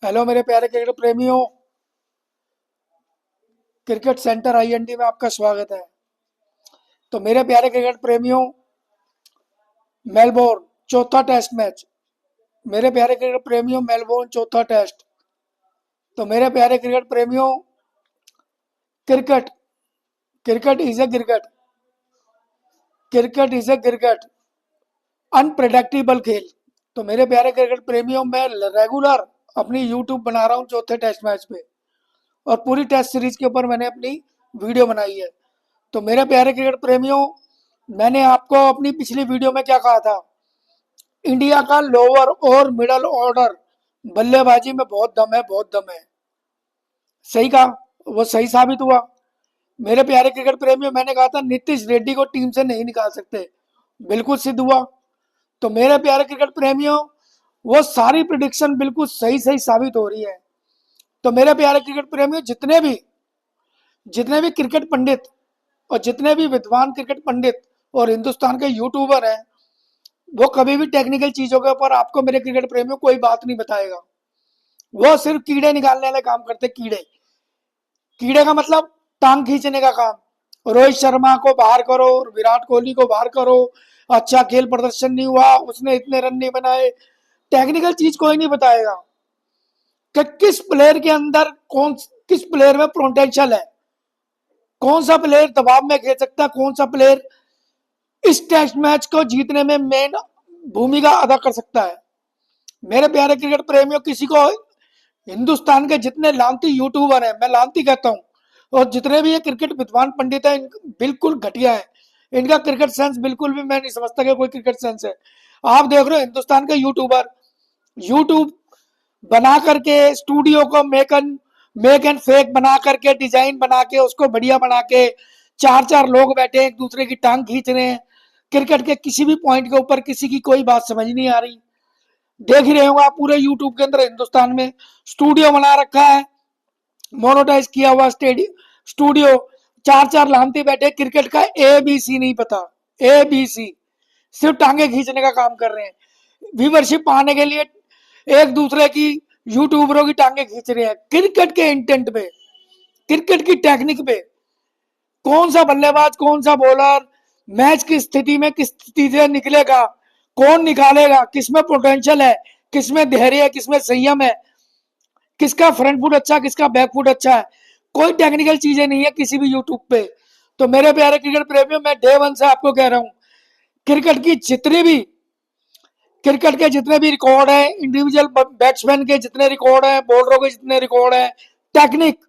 Hello मेरे प्यारे cricket प्रेमियों। क्रिकेट सेंटर आईएनडी में आपका स्वागत है। तो मेरे प्यारे क्रिकेट प्रेमियों, मेलबोर्न चौथा टेस्ट मैच। मेरे प्यारे क्रिकेट प्रेमियों, मेलबोर्न चौथा टेस्ट। तो मेरे प्यारे क्रिकेट प्रेमियों, cricket cricket is a cricket cricket is a cricket unpredictable खेल। तो मेरे प्यारे क्रिकेट प्रेमियों, मैं रेगुलर अपनी यूट्यूब बना रहा हूँ चौथे टेस्ट मैच पे, और पूरी टेस्ट सीरीज के ऊपर मैंने अपनी वीडियो बनाई है। तो मेरे प्यारे क्रिकेट प्रेमियों, मैंने आपको अपनी पिछली वीडियो में क्या कहा था? इंडिया का लोअर और मिडल ऑर्डर बल्लेबाजी में बहुत दम है, बहुत दम है। सही कहा, वो सही साबित हुआ। मेरे प्यारे क्रिकेट प्रेमियों, मैंने कहा था नीतीश रेड्डी को टीम से नहीं निकाल सकते, बिल्कुल सिद्ध हुआ। तो मेरे प्यारे क्रिकेट प्रेमियों, वो सारी प्रिडिक्शन बिल्कुल सही सही साबित हो रही है। तो मेरे प्यारे क्रिकेट प्रेमियों, जितने भी क्रिकेट पंडित और जितने भी विद्वान क्रिकेट पंडित और हिंदुस्तान के यूट्यूबर हैं, वो कभी भी टेक्निकल चीजों के ऊपर आपको मेरे क्रिकेट प्रेमियों कोई बात नहीं बताएगा। वो सिर्फ कीड़े निकालने वाले काम करते। कीड़े कीड़े का मतलब टांग खींचने का काम। रोहित शर्मा को बाहर करो, विराट कोहली को बाहर करो, अच्छा खेल प्रदर्शन नहीं हुआ, उसने इतने रन नहीं बनाए। टेक्निकल चीज कोई नहीं बताएगा कि किस प्लेयर के अंदर किस प्लेयर में पोटेंशियल है, कौन सा प्लेयर दबाव में खेल सकता है, कौन सा प्लेयर इस टेस्ट मैच को जीतने में मेन भूमिका अदा कर सकता है। मेरे प्यारे क्रिकेट प्रेमियों, किसी को हिंदुस्तान के जितने लांती यूट्यूबर हैं, मैं लांती कहता हूं, और जितने भी ये क्रिकेट विद्वान पंडित हैं, बिल्कुल घटिया है। इनका क्रिकेट सेंस बिल्कुल भी मैं नहीं समझता कि कोई क्रिकेट सेंस है। आप देख रहे हो हिंदुस्तान के यूट्यूबर यूट्यूब बना करके स्टूडियो को मेक एंड फेक बना करके, डिजाइन बना के, उसको बढ़िया बना के, चार चार लोग बैठे एक दूसरे की टांग खींच रहे हैं। क्रिकेट के किसी भी पॉइंट के ऊपर किसी की कोई बात समझ नहीं आ रही। देख ही रहे होंगे आप, पूरे यूट्यूब के अंदर हिंदुस्तान में स्टूडियो बना रखा है, मोनोटाइज किया हुआ स्टूडियो। चार चार लामती बैठे, क्रिकेट का ए बी सी नहीं पता। ए बी सी सिर्फ टांगे खींचने का काम कर रहे हैं। व्यूवरशिप पाने के लिए एक दूसरे की, यूट्यूबरों की टांगे खींच रहे हैं। क्रिकेट के इंटेंट पे, क्रिकेट की टेक्निक पे, कौन सा बल्लेबाज कौन सा बॉलर मैच की स्थिति में किस स्थिति से निकलेगा, कौन निकालेगा, किसमें पोटेंशियल है, किसमें धैर्य है, किसमें संयम है, किसका फ्रंट फुट अच्छा, किसका बैक फुट अच्छा है, कोई टेक्निकल चीजें नहीं है किसी भी यूट्यूब पे। तो मेरे प्यारे क्रिकेट प्रेमियों, मैं डे वन से आपको कह रहा हूं, क्रिकेट की जितनी भी क्रिकेट के जितने भी रिकॉर्ड है, इंडिविजुअल बैट्समैन के जितने रिकॉर्ड है, बॉलरों के जितने रिकॉर्ड है, टेक्निक,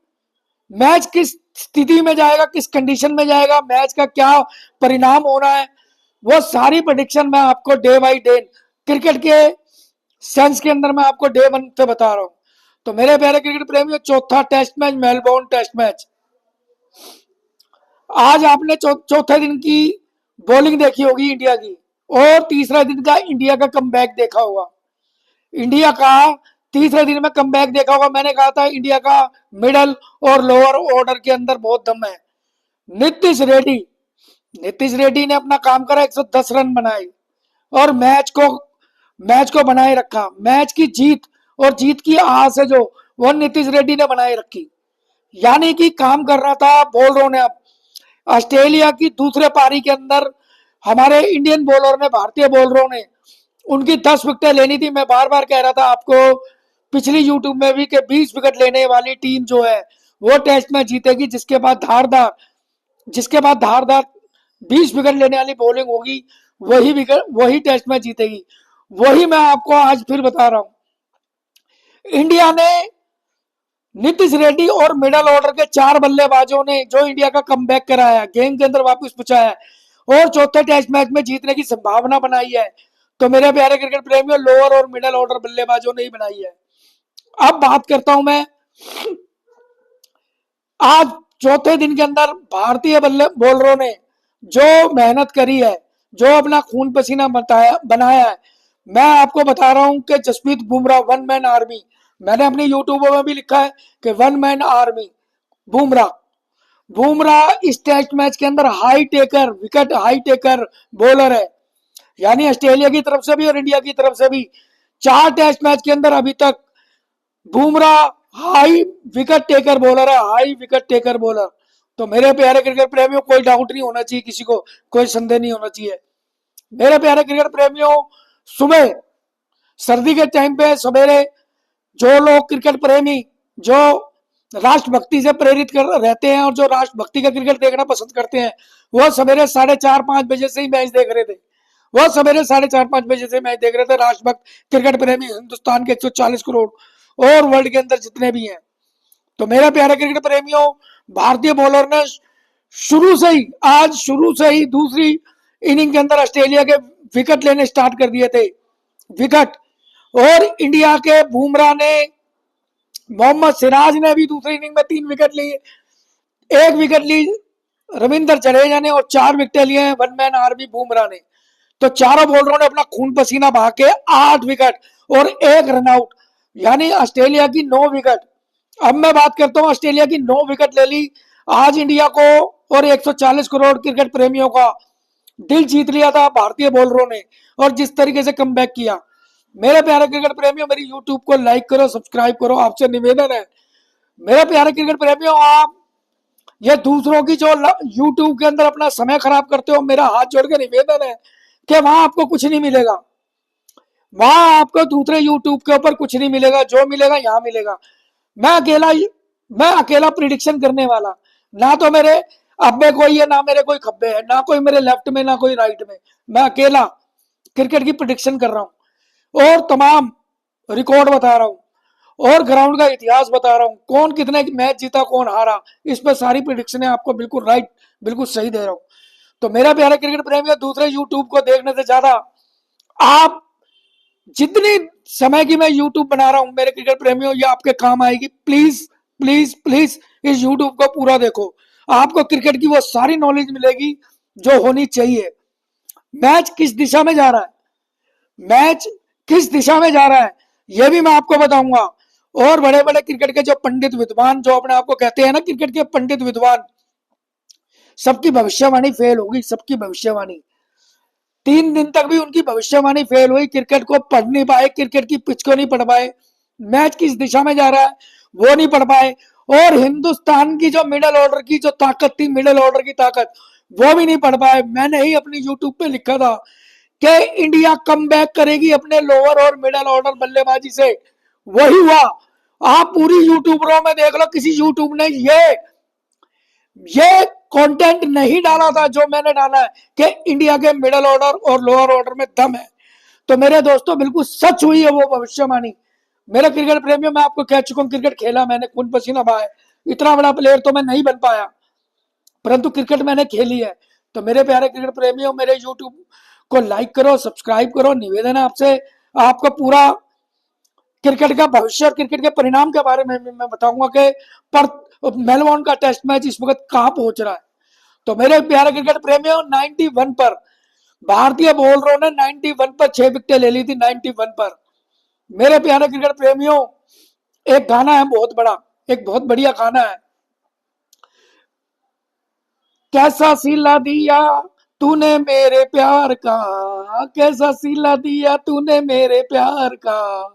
मैच किस स्थिति में जाएगा, किस कंडीशन में जाएगा, मैच का क्या परिणाम होना है, वो सारी प्रेडिक्शन मैं आपको डे बाई डे क्रिकेट के सेंस के अंदर मैं आपको डे वन पे बता रहा हूं। तो मेरे प्यारे क्रिकेट प्रेमियों, चौथा test match, Melbourne test match. आज आपने चौथे दिन की बॉलिंग देखी होगी इंडिया की, और तीसरा दिन का इंडिया का कमबैक देखा होगा। इंडिया का तीसरे दिन में कमबैक देखा होगा। मैंने कहा था इंडिया का मिडल और लोअर ऑर्डर के अंदर बहुत दम है। नीतीश रेड्डी नीतीश रेड्डी ने अपना काम करा, 110 रन बनाए और मैच को बनाए रखा। मैच की जीत और जीत की आस है जो, वो नीतीश रेड्डी ने बनाए रखी। यानी कि काम कर रहा था बॉलरों ने। अब ऑस्ट्रेलिया की दूसरे पारी के अंदर हमारे इंडियन बॉलर ने, भारतीय बॉलरों ने उनकी 10 विकेटें लेनी थी। मैं बार बार कह रहा था आपको पिछली यूट्यूब में भी कि 20 विकेट लेने वाली टीम जो है वो टेस्ट में जीतेगी, जिसके बाद धारदार 20 विकेट लेने वाली बॉलिंग होगी, वही टेस्ट में जीतेगी। वही मैं आपको आज फिर बता रहा हूं। इंडिया ने नीतीश रेड्डी और मिडल ऑर्डर के 4 बल्लेबाजों ने जो इंडिया का कमबैक कराया, गेम के अंदर वापस पहुंचाया और चौथे टेस्ट मैच में जीतने की संभावना बनाई है, तो मेरे प्यारे क्रिकेट प्रेमियों, लोअर और मिडल ऑर्डर बल्लेबाजों ने ही बनाई है। अब बात करता हूं मैं, आज चौथे दिन के अंदर भारतीय बॉलरों ने जो मेहनत करी है, जो अपना खून पसीना बनाया है, मैं आपको बता रहा हूं कि Jasprit Bumrah one man army. मैंने अपने यूट्यूब में भी लिखा है कि one man army Bumrah. Bumrah इस टेस्ट मैच के अंदर विकेट हाई टेकर बॉलर है। यानी ऑस्ट्रेलिया की तरफ से भी और इंडिया की तरफ से भी 4 टेस्ट मैच के अंदर अभी तक Bumrah high wicket taker bowler है, हाई विकेट टेकर बॉलर। तो मेरे प्यारे क्रिकेट प्रेमियों, कोई डाउट नहीं होना चाहिए, किसी को कोई संदेह नहीं होना चाहिए। मेरे प्यारे क्रिकेट प्रेमियों, सुबह सर्दी के टाइम पे सवेरे जो लोग क्रिकेट प्रेमी, जो राष्ट्रभक्ति से प्रेरित कर रहते हैं और जो राष्ट्रभक्ति का क्रिकेट देखना पसंद करते हैं, वो सवेरे 4:30-5 बजे से ही मैच देख रहे थे। वो सवेरे 4:30-5 बजे से मैच देख रहे थे, राष्ट्रभक्त क्रिकेट प्रेमी हिंदुस्तान के 140 करोड़ और वर्ल्ड के अंदर जितने भी हैं। तो मेरे प्यारे क्रिकेट प्रेमियों, भारतीय बॉलर ने शुरू से ही दूसरी इनिंग के अंदर ऑस्ट्रेलिया के विकेट लेने स्टार्ट कर दिए थे, विकेट। और इंडिया के बुमराह ने, मोहम्मद सिराज ने भी दूसरी इनिंग में 3 विकेट लिए, 1 विकेट ली रविंद्र जडेजा ने और 4 विकेट लिए हैं वन मैन आर्मी बुमराह ने। तो चारों बॉलरों ने अपना खून पसीना बहा के 8 विकेट और 1 रनआउट, यानी ऑस्ट्रेलिया की 9 विकेट। अब मैं बात करता हूं, ऑस्ट्रेलिया की 9 विकेट ले ली। आज इंडिया को और 140 करोड़ क्रिकेट प्रेमियों का दिल जीत लिया था भारतीय बॉलरों ने, और जिस तरीके से कमबैक किया। मेरे प्यारे क्रिकेट प्रेमियों, मेरी यूट्यूब को लाइक करो, सब्सक्राइब करो, आपसे निवेदन है। मेरे प्यारे क्रिकेट प्रेमियों, आप ये दूसरों की जो यूट्यूब के अंदर अपना समय खराब करते हो, मेरा हाथ जोड़ के निवेदन है कि वहां आपको कुछ नहीं मिलेगा। वहां आपको दूसरे यूट्यूब के ऊपर कुछ नहीं मिलेगा, जो मिलेगा यहाँ मिलेगा। मैं अकेला प्रिडिक्शन करने वाला, ना तो मेरे अब्बे कोई है, ना मेरे कोई खब्बे है, ना कोई मेरे लेफ्ट में, ना कोई राइट में। मैं अकेला क्रिकेट की प्रिडिक्शन कर रहा हूं और तमाम रिकॉर्ड बता रहा हूं और ग्राउंड का इतिहास बता रहा हूं, कौन कितने मैच जीता, कौन हारा, इस पर सारी प्रिडिक्शन आपको बिल्कुल राइट, बिल्कुल सही दे रहा हूं। तो मेरा प्यारे क्रिकेट प्रेमियों, दूसरे यूट्यूब को देखने से ज्यादा आप जितनी समय की मैं यूट्यूब बना रहा हूं, मेरे क्रिकेट प्रेमियों, ये आपके काम आएगी। प्लीज प्लीज प्लीज इस यूट्यूब को पूरा देखो, आपको क्रिकेट की वो सारी नॉलेज मिलेगी जो होनी चाहिए। मैच किस दिशा में जा रहा है, मैच किस दिशा में जा रहा है, यह भी मैं आपको बताऊंगा। और बड़े बड़े क्रिकेट के जो पंडित विद्वान, जो अपने आपको कहते हैं ना क्रिकेट के पंडित विद्वान, सबकी भविष्यवाणी फेल होगी, सबकी भविष्यवाणी। 3 दिन तक भी उनकी भविष्यवाणी फेल हुई, क्रिकेट को पढ़ नहीं पाए, क्रिकेट की पिच को नहीं पढ़ पाए, मैच किस दिशा में जा रहा है वो नहीं पढ़ पाए, और हिंदुस्तान की जो मिडिल ऑर्डर की जो ताकत थी, मिडिल ऑर्डर की ताकत, वो भी नहीं पढ़ पाए। मैंने ही अपनी यूट्यूब पे लिखा था कि इंडिया कम बैक करेगी अपने लोअर और मिडिल ऑर्डर बल्लेबाजी से, वही हुआ। आप पूरी यूट्यूबरों में देख लो, किसी यूट्यूब ने ये कंटेंट नहीं डाला था जो मैंने डाला है कि इंडिया के मिडिल ऑर्डर और लोअर ऑर्डर में दम है। तो मेरे दोस्तों, बिल्कुल सच हुई है वो भविष्यवाणी। मेरे क्रिकेट प्रेमियों, मैं आपको कह चुका हूं, क्रिकेट खेला मैंने, खून पसीना बहाया। इतना बड़ा प्लेयर तो मैं नहीं बन पाया, परंतु क्रिकेट मैंने खेली है। तो मेरे प्यारे क्रिकेट प्रेमियों, मेरे यूट्यूब को लाइक करो, सब्सक्राइब करो। निवेदन है आपसे, आपको पूरा क्रिकेट का भविष्य और क्रिकेट के परिणाम के बारे में मैं बताऊंगा कि पर मेलबोर्न का टेस्ट मैच इस वक्त कहां पहुंच रहा है। तो मेरे प्यारे क्रिकेट प्रेमियों, 91 पर भारतीय बॉलरों ने 91 पर 6 विकेटें ले ली थी, 91 पर। मेरे प्यारे क्रिकेट प्रेमियों, एक गाना है बहुत बड़ा, एक बहुत बढ़िया गाना है, कैसा सिला दिया तूने मेरे प्यार का, कैसा सिला दिया तूने मेरे प्यार का,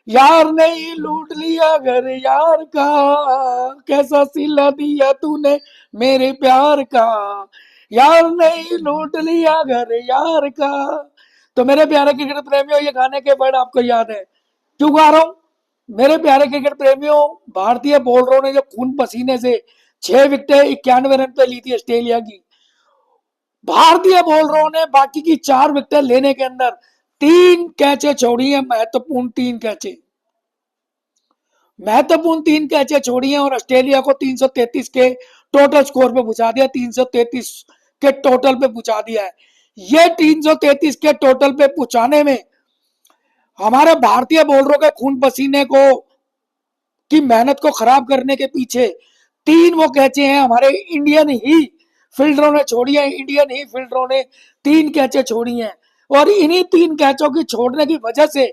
यार नहीं लूट लिया घर यार का, कैसा सिला दिया तूने मेरे प्यार का, यार नहीं लूट लिया घर यार का। तो मेरे प्यारे क्रिकेट प्रेमियों, ये गाने के वर्ड आपको याद है, क्यों गा रहा हूं? मेरे प्यारे क्रिकेट प्रेमियों, भारतीय बॉलरों ने जो खून पसीने से 6 विकेटें 91 रन पे ली थी ऑस्ट्रेलिया की, भारतीय बॉलरों ने बाकी की 4 विकेटें लेने के अंदर 3 कैचे छोड़ी है, महत्वपूर्ण 3 कैचे, महत्वपूर्ण 3 कैचे छोड़ी हैं, और ऑस्ट्रेलिया को 333 के टोटल स्कोर पे पहुंचा दिया, 333 के टोटल पे पहुंचा दिया है। ये 333 के टोटल पे पहुंचाने में हमारे भारतीय बॉलरों के खून पसीने को की मेहनत को खराब करने के पीछे 3 वो कैचे हैं हमारे इंडियन ही फील्डरों ने छोड़ी है, इंडियन ही फील्डरों ने 3 कैचे छोड़ी हैं, और इन्हीं 3 कैचों की छोड़ने की वजह से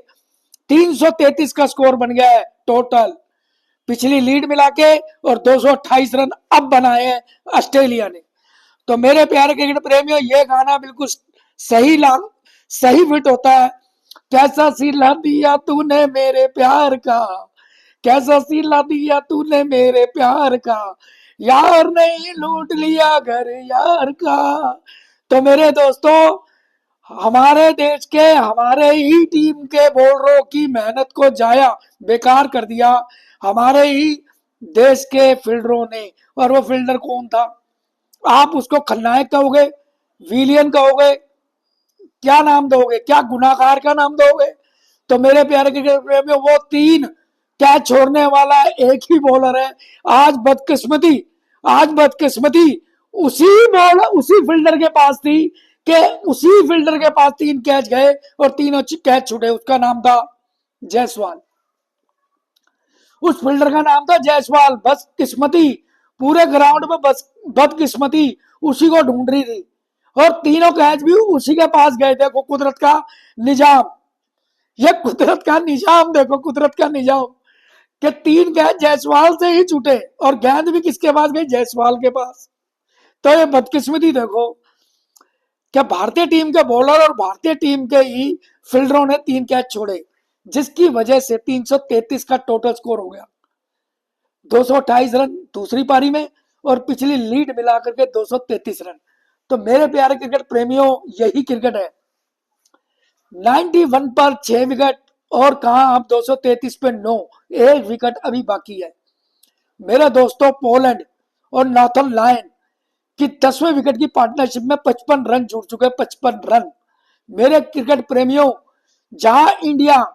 333 का स्कोर बन गया है टोटल, पिछली लीड मिला के, और 228 रन अब बनाए हैं ऑस्ट्रेलिया ने। तो मेरे प्यारे क्रिकेट प्रेमियों, ये गाना बिल्कुल सही फिट होता है, कैसा सिला दिया तूने मेरे प्यार का, कैसा सिला दिया तूने मेरे प्यार का, यार नहीं लूट लिया घर यार का। तो मेरे दोस्तों, हमारे देश के, हमारे ही टीम के बॉलरों की मेहनत को जाया बेकार कर दिया हमारे ही देश के फील्डरों ने। और वो फील्डर कौन था? आप उसको खलनायक कहोगे, विलियन कहोगे, क्या नाम दोगे? क्या गुनाहगार का नाम दोगे? तो मेरे प्यारे क्रिकेट प्रेमियों, वो तीन कैच छोड़ने वाला एक ही बॉलर है। आज बदकिस्मती उसी बॉलर, उसी फील्डर के पास थी कि उसी फील्डर के पास तीन कैच गए और तीनों कैच छूटे। उसका नाम था जायसवाल। उस फील्डर का नाम था जायसवाल। बस किस्मती, पूरे ग्राउंड में बस बदकिस्मती उसी को ढूंढ रही थी और तीनों कैच भी उसी के पास गए। देखो कुदरत का निजाम, ये कुदरत का निजाम देखो, कुदरत का निजाम कि तीन कैच जायसवाल से ही छूटे और गेंद भी किसके पास गई? जायसवाल के पास। तो ये बदकिस्मती देखो कि भारतीय टीम के बॉलर और भारतीय टीम के ही फील्डरों ने तीन कैच छोड़े, जिसकी वजह से 333 का टोटल स्कोर हो गया। 228 रन दूसरी पारी में और पिछली लीड मिलाकर के 233 रन। तो मेरे प्यारे क्रिकेट प्रेमियों, यही क्रिकेट है। 91 पर 6 विकेट और कहा अब 233 पे 9, एक विकेट अभी बाकी है। मेरे दोस्तों, पोलैंड और नॉर्थन लायन की 10वें विकेट की पार्टनरशिप में 55 रन जुड़ चुके, 55 रन। मेरे क्रिकेट प्रेमियों, जहां इंडिया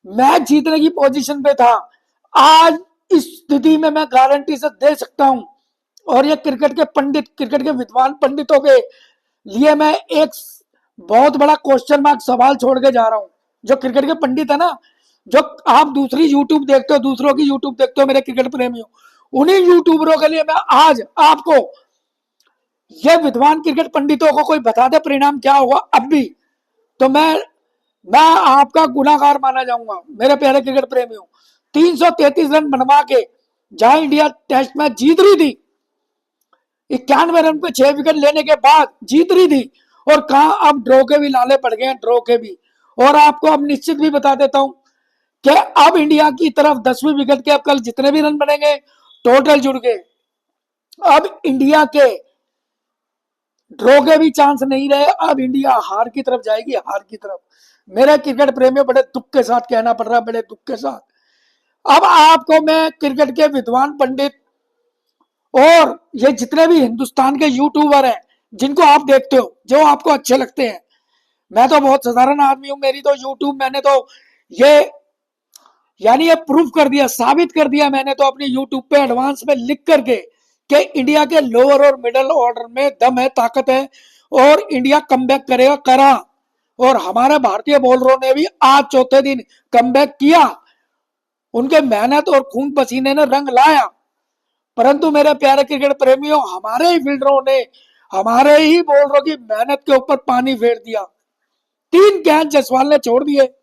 मैच जीतने की पोजीशन पे था, आज इस स्थिति में मैं गारंटी से दे सकता हूं, और ये क्रिकेट के पंडित, क्रिकेट के विद्वान पंडितों के लिए मैं एक बहुत बड़ा क्वेश्चन मार्क सवाल छोड़ के जा रहा हूं। जो क्रिकेट के पंडित है ना, जो आप दूसरी यूट्यूब देखते हो, दूसरों की यूट्यूब देखते हो मेरे क्रिकेट प्रेमियों, उन्हीं यूट्यूबरों के लिए मैं आज आपको, ये विद्वान क्रिकेट पंडितों को कोई बता दे परिणाम क्या होगा अब भी, तो मैं आपका गुनाहगार माना जाऊंगा। मेरे प्यारे क्रिकेट प्रेमियों, 333 रन बनवा के जहां इंडिया टेस्ट मैच जीत रही थी, 91 रन पे 6 विकेट लेने के बाद जीत रही थी, और कहा अब ड्रॉ के भी लाले पड़ गए हैं, ड्रॉ के भी। और आपको अब निश्चित भी बता देता हूं कि अब इंडिया की तरफ 10वीं विकेट के अब कल जितने भी रन बनेंगे टोटल जुड़ गए। अब इंडिया के ड्रॉ के भी चांस नहीं रहे, अब इंडिया हार की तरफ जाएगी, हार की तरफ। मेरे क्रिकेट प्रेमियों, बड़े दुख के साथ कहना पड़ रहा है, बड़े दुख के साथ। अब आपको मैं क्रिकेट के विद्वान पंडित और ये जितने भी हिंदुस्तान के यूट्यूबर हैं जिनको आप देखते हो, जो आपको अच्छे लगते हैं, मैं तो बहुत साधारण आदमी हूं, मेरी तो यूट्यूब, मैंने तो ये यानी ये प्रूफ कर दिया, साबित कर दिया मैंने तो अपनी यूट्यूब पे एडवांस में लिख करके कि इंडिया के लोअर और मिडिल ऑर्डर में दम है, ताकत है, और इंडिया कमबैक करेगा, करा। और हमारे भारतीय बॉलरों ने भी आज चौथे दिन कमबैक किया, उनके मेहनत और खून पसीने ने रंग लाया। परंतु मेरे प्यारे क्रिकेट प्रेमियों, हमारे ही फील्डरों ने, हमारे ही बॉलरों की मेहनत के ऊपर पानी फेर दिया। तीन कैच जायसवाल ने छोड़ दिए।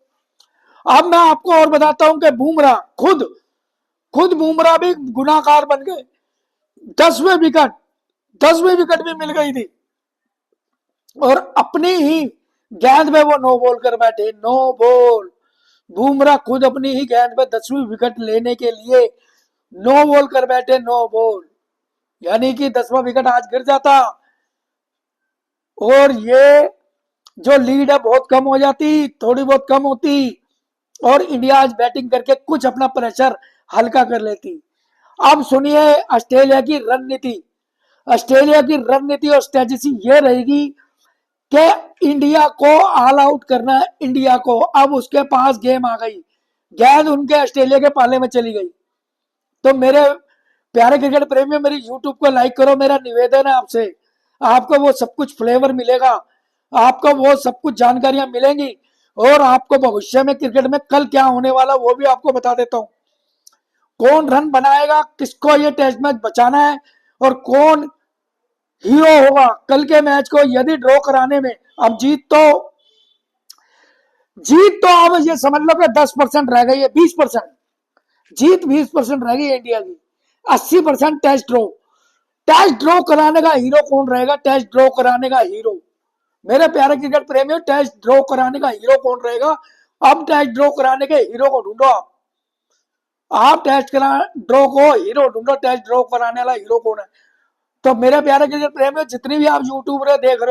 अब मैं आपको और बताता हूं कि बुमराह खुद खुद बुमराह भी गुनाहगार बन गए। 10वें विकेट, 10वीं विकेट भी मिल गई थी और अपनी ही गेंद में वो नो बॉल कर बैठे, नो बॉल। बुमराह खुद अपनी ही गेंद में 10वीं विकेट लेने के लिए नो बॉल कर बैठे, नो बॉल। यानी कि 10वां विकेट आज गिर जाता और ये जो लीड है बहुत कम हो जाती, थोड़ी बहुत कम होती, और इंडिया आज बैटिंग करके कुछ अपना प्रेशर हल्का कर लेती। अब सुनिए ऑस्ट्रेलिया की रणनीति। ऑस्ट्रेलिया की रणनीति और स्ट्रेटेजी ये रहेगी कि इंडिया को ऑल आउट करना है, इंडिया को। अब उसके पास गेम आ गई, गेंद उनके ऑस्ट्रेलिया के पाले में चली गई। तो मेरे प्यारे क्रिकेट प्रेमियों, मेरी यूट्यूब को लाइक करो, मेरा निवेदन है आपसे। आपको वो सब कुछ फ्लेवर मिलेगा, आपको वो सब कुछ जानकारियां मिलेंगी, और आपको भविष्य में क्रिकेट में कल क्या होने वाला वो भी आपको बता देता हूं। कौन रन बनाएगा, किसको ये टेस्ट मैच बचाना है, और कौन हीरो होगा कल के मैच को यदि ड्रॉ कराने में। अब जीत तो अब ये समझ लो कि 10% रह गई है, 20%। जीत 20% रह गई है इंडिया की, 80% टेस्ट ड्रॉ। टेस्ट ड्रॉ कराने का हीरो कौन रहेगा? टेस्ट ड्रॉ कराने का हीरो, मेरे प्यारे क्रिकेट प्रेमियों, टेस्ट ड्रॉ कराने का हीरो कौन रहेगा? अब टेस्ट ड्रॉ कराने के हीरो को ढूंढो आप। आप टेस्ट करा ड्रॉ को हीरो ढूंढो, टेस्ट ड्रॉ कराने वाला हीरो कौन है। तो मेरे प्यारे क्रिकेट प्रेमियों, जितनी भी आप यूट्यूब देख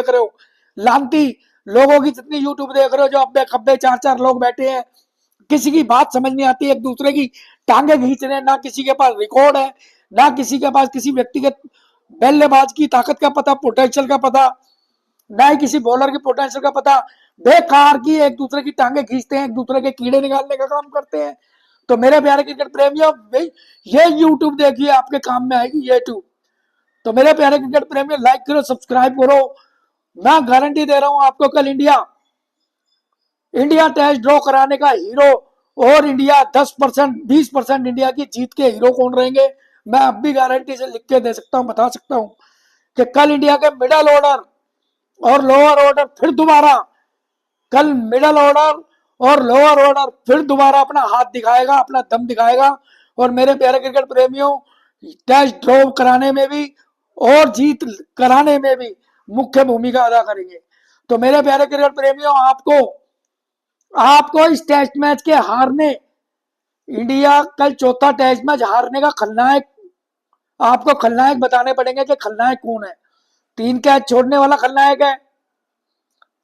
रहे हो, लानती लोगों की जितनी यूट्यूब देख रहे हो, जो अब्बे खब्बे चार चार लोग बैठे हैं, किसी की बात समझ नहीं आती, एक दूसरे की टांगे खींच रहे हैं, ना किसी के पास रिकॉर्ड है, ना किसी के पास किसी व्यक्तिगत बल्लेबाज की ताकत का पता, पोटेंशियल का पता, ना ही किसी बॉलर की पोटेंशियल का पता। बेकार की एक दूसरे की टांगे खींचते हैं, एक दूसरे के कीड़े निकालने का काम करते हैं। तो मेरे प्यारे क्रिकेट प्रेमियों, ये यूट्यूब देखिए, आपके काम में आएगी यूट्यूब। तो मेरे प्यारे क्रिकेट प्रेमियों, लाइक करो, सब्सक्राइब करो। मैं गारंटी दे रहा हूं आपको, कल इंडिया टेस्ट ड्रॉ कराने का हीरो, और इंडिया 10% 20% इंडिया की जीत के हीरो कौन रहेंगे, मैं अब भी गारंटी से लिख के दे सकता हूं, बता सकता हूं कि कल इंडिया के मिडल ऑर्डर और लोअर ऑर्डर फिर दोबारा, कल मिडल ऑर्डर और लोअर ऑर्डर फिर दोबारा अपना हाथ दिखाएगा, अपना दम दिखाएगा। और मेरे प्यारे क्रिकेट प्रेमियों, टेस्ट ड्रॉ कराने में भी और जीत कराने में भी मुख्य भूमिका अदा करेंगे। तो मेरे प्यारे क्रिकेट प्रेमियों, आपको आपको इस टेस्ट मैच के हारने, इंडिया कल चौथा टेस्ट मैच हारने का खलनायक, आपको खलनायक बताने पड़ेंगे कि खलनायक कौन है। 3 कैच छोड़ने वाला खलनायक है,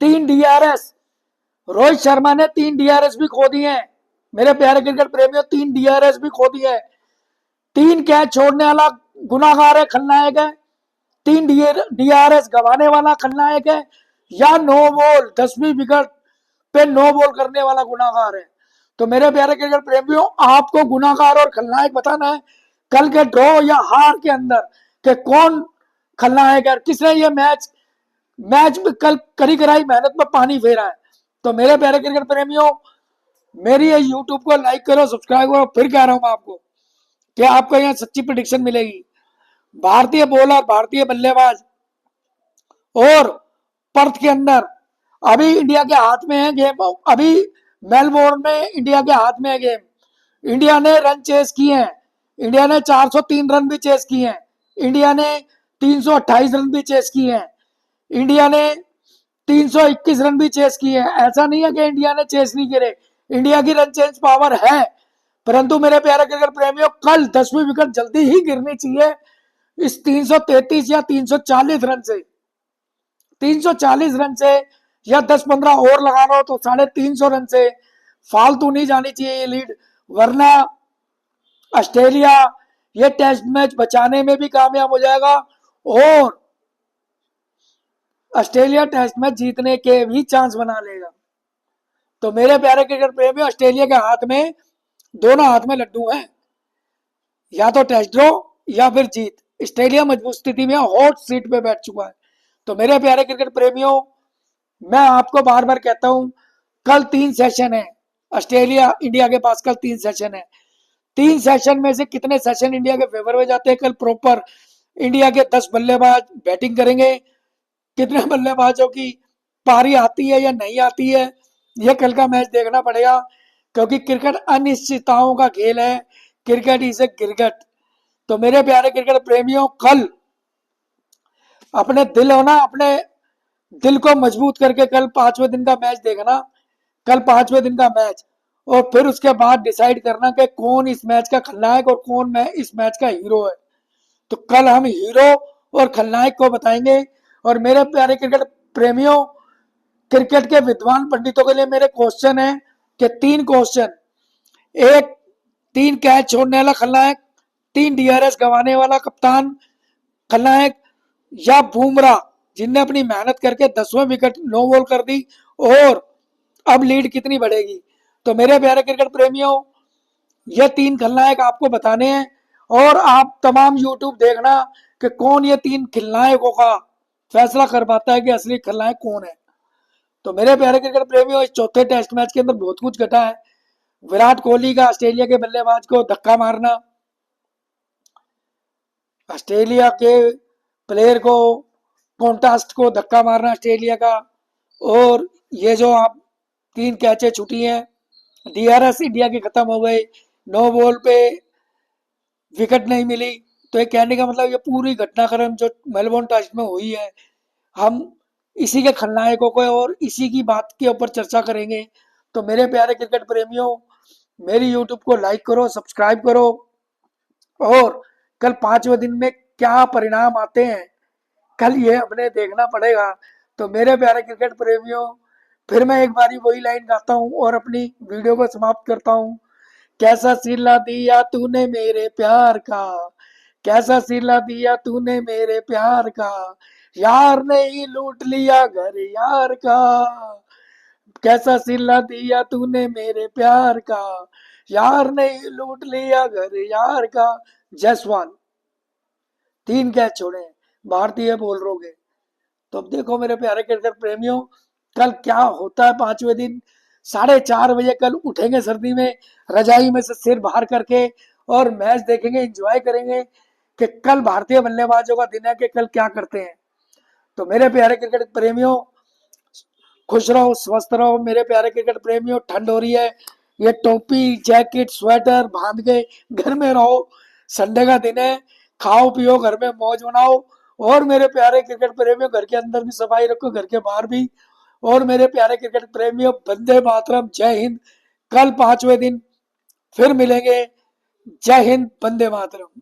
3 DRS, रोहित शर्मा ने 3 DRS भी खो दिए हैं। मेरे प्यारे क्रिकेट प्रेमियों, 3 DRS भी खो दिए हैं। 3 कैच छोड़ने वाला गुनाहगार है, खलनायक है। 3 DRS गंवाने वाला खलनायक है, या नो बॉल 10वीं विकेट पे नो बॉल करने वाला गुनाहगार है। तो मेरे प्यारे क्रिकेट प्रेमियों, आपको गुनाहगार और खलनायक बताना है कल के ड्रॉ या हार के अंदर, कि कौन खलनायक है, किसने ये मैच में कल करी कराई मेहनत में पानी फेरा है। तो मेरे प्यारे क्रिकेट प्रेमियों, मेरी ये यूट्यूब को लाइक करो, सब्सक्राइब करो। फिर कह रहा हूं मैं आपको कि आपको यहाँ सच्ची प्रिडिक्शन मिलेगी। भारतीय बॉलर, भारतीय बल्लेबाज और पर्थ के अंदर अभी इंडिया के हाथ में है गेम, अभी मेलबोर्न में इंडिया के हाथ में है गेम। इंडिया ने रन चेस किए हैं, इंडिया ने 403 रन भी चेस किए हैं, इंडिया ने 328 रन भी चेस किए हैं, इंडिया ने 321 रन भी चेस किए हैं। ऐसा नहीं है कि इंडिया ने चेस नहीं करे, इंडिया की रन चेस पावर है। परंतु मेरे प्यारे क्रिकेट प्रेमियों, कल 10वीं विकेट जल्दी ही गिरनी चाहिए इस 333 या 340 रन से, 340 रन से, या 10-15 और लगाना हो तो 350 रन से। फालतू नहीं जानी चाहिए ये लीड, वरना ऑस्ट्रेलिया ये टेस्ट मैच बचाने में भी कामयाब हो जाएगा, और ऑस्ट्रेलिया टेस्ट मैच जीतने के भी चांस बना लेगा। तो मेरे प्यारे क्रिकेट प्रेमी, ऑस्ट्रेलिया के हाथ में, दोनों हाथ में लड्डू हैं, या तो टेस्ट ड्रॉ या फिर जीत। ऑस्ट्रेलिया मजबूत स्थिति में हॉट सीट पे बैठ चुका है। तो मेरे प्यारे क्रिकेट प्रेमियों, मैं आपको बार बार कहता हूं, कल 3 सेशन है, ऑस्ट्रेलिया इंडिया के पास कल 3 सेशन है। 3 सेशन में से कितने सेशन इंडिया के फेवर में जाते हैं, कल प्रॉपर इंडिया के 10 बल्लेबाज बैटिंग करेंगे, कितने बल्लेबाजों की पारी आती है या नहीं आती है, यह कल का मैच देखना पड़ेगा। क्योंकि क्रिकेट अनिश्चितताओं का खेल है, क्रिकेट इज ए क्रिकेट। तो मेरे प्यारे क्रिकेट प्रेमियों, कल अपने दिल होना, अपने दिल को मजबूत करके कल 5वें दिन का मैच देखना, कल 5वें दिन का मैच, और फिर उसके बाद डिसाइड करना कि कौन इस मैच का खलनायक और कौन मैं इस मैच का हीरो है। तो कल हम हीरो और खलनायक को बताएंगे। और मेरे प्यारे क्रिकेट प्रेमियों, क्रिकेट के विद्वान पंडितों के लिए मेरे क्वेश्चन है कि 3 क्वेश्चन, एक 3 कैच छोड़ने वाला खलनायक, 3 DRS गंवाने वाला कप्तान खलनायक, या बुमराह जिनने अपनी मेहनत करके 10वें विकेट नो बॉल कर दी, और अब लीड कितनी बढ़ेगी। तो मेरे प्यारे क्रिकेट प्रेमियों, ये 3 खलनायक आपको बताने हैं, और आप तमाम यूट्यूब देखना कि कौन ये 3 खलनायकों का फैसला कर पाता है कि असली खलनायक कौन है। तो मेरे प्यारे क्रिकेट प्रेमियों, इस चौथे टेस्ट मैच के अंदर बहुत कुछ घटा है। विराट कोहली का ऑस्ट्रेलिया के बल्लेबाज को धक्का मारना, ऑस्ट्रेलिया के प्लेयर को, कॉन्टास्ट को धक्का मारना ऑस्ट्रेलिया का, और ये जो आप 3 कैचें छूटी हैं, DRS इंडिया की खत्म हो गई, नो बॉल पे विकेट नहीं मिली। तो ये कहने का मतलब, ये पूरी घटनाक्रम जो मेलबोर्न टेस्ट में हुई है, हम इसी के खलनायकों को और इसी की बात के ऊपर चर्चा करेंगे। तो मेरे प्यारे क्रिकेट प्रेमियों, मेरी यूट्यूब को लाइक करो, सब्सक्राइब करो। और कल 5वें दिन में क्या परिणाम आते हैं, कल ये हमने देखना पड़ेगा। तो मेरे प्यारे क्रिकेट प्रेमियों, फिर मैं एक बारी वही लाइन गाता हूँ और अपनी वीडियो को समाप्त करता हूँ। कैसा सिला दिया तूने मेरे प्यार का, कैसा सिला दिया तूने मेरे प्यार का, यार ने ही लूट लिया घर यार का। कैसा सिला दिया तूने मेरे प्यार का, यार ने ही लूट लिया घर यार का। जायसवाल 3 कैच छोड़े हैं भारतीय बॉलरों के। तो अब देखो मेरे प्यारे क्रिकेट प्रेमियों, कल क्या होता है 5वें दिन। 4:30 बजे कल उठेंगे सर्दी में, रजाई में से सिर बाहर करके, और मैच देखेंगे, एंजॉय करेंगे कि कल भारतीय बल्लेबाजों का दिन है कि कल क्या करते हैं। तो मेरे प्यारे क्रिकेट प्रेमियों, खुश रहो, स्वस्थ रहो मेरे प्यारे क्रिकेट प्रेमियों। ठंड हो रही है, ये टोपी, जैकेट, स्वेटर बांध के घर में रहो। संडे का दिन है, खाओ पियो, घर में मौज बनाओ। और मेरे प्यारे क्रिकेट प्रेमियों, घर के अंदर भी सफाई रखो, घर के बाहर भी। और मेरे प्यारे क्रिकेट प्रेमियों, वंदे मातरम, जय हिंद। कल 5वें दिन फिर मिलेंगे। जय हिंद, वंदे मातरम।